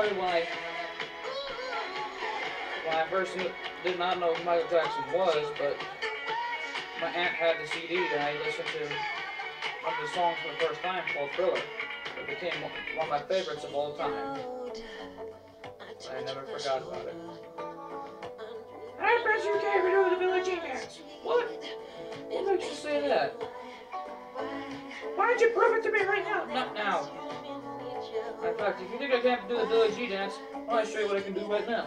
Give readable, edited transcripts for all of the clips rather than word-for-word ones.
started when I first did not know who Michael Jackson was, but my aunt had the CD and I listened to one of the songs for the first time called Thriller. It became one of my favorites of all time. I never forgot about it. I bet you can't even do the Billie Jean dance. What? What makes you say that? Why don't you prove it to me right now? Not now. In fact, if you think I can't do the Billie Jean dance, I'll show you what I can do right now.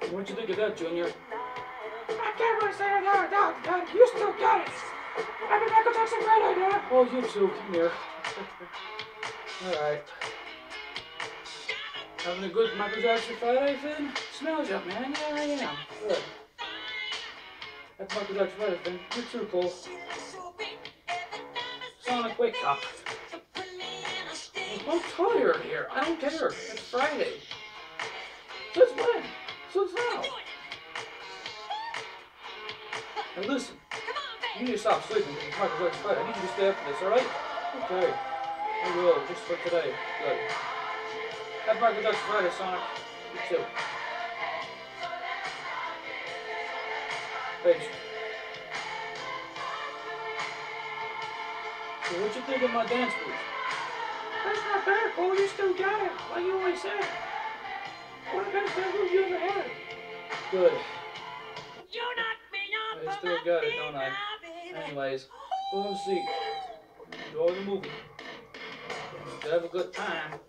What'd you think of that, Junior? I can't really say that. You still got it. I'm a Michael Jackson fan, idea. Oh, you too. Come here. Alright. Having a good Michael Jackson Friday, Finn? Smells you, man. Yeah, I am. Good. That's Michael Jackson Friday, Finn. You're too cool. Sonic, wake up. I'm tired here. I don't care. It's Friday. Since when? Since now. And listen, you need to stop sleeping. It's Michael Jackson Friday. I need you to stay up for this, alright? Okay. I will, just for today. Good. Have Michael Jackson Friday, Sonic. You too. Thanks. So what you think of my dance move? That's not bad, Cole. You still got it, like you always said. One of the best dance moves you ever had. Good. I still got it, don't I? Anyways, go have a seat. Enjoy the movie. Have a good time.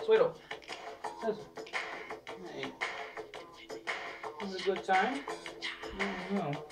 Sweeto. Listen. Hey. Have a good time? No.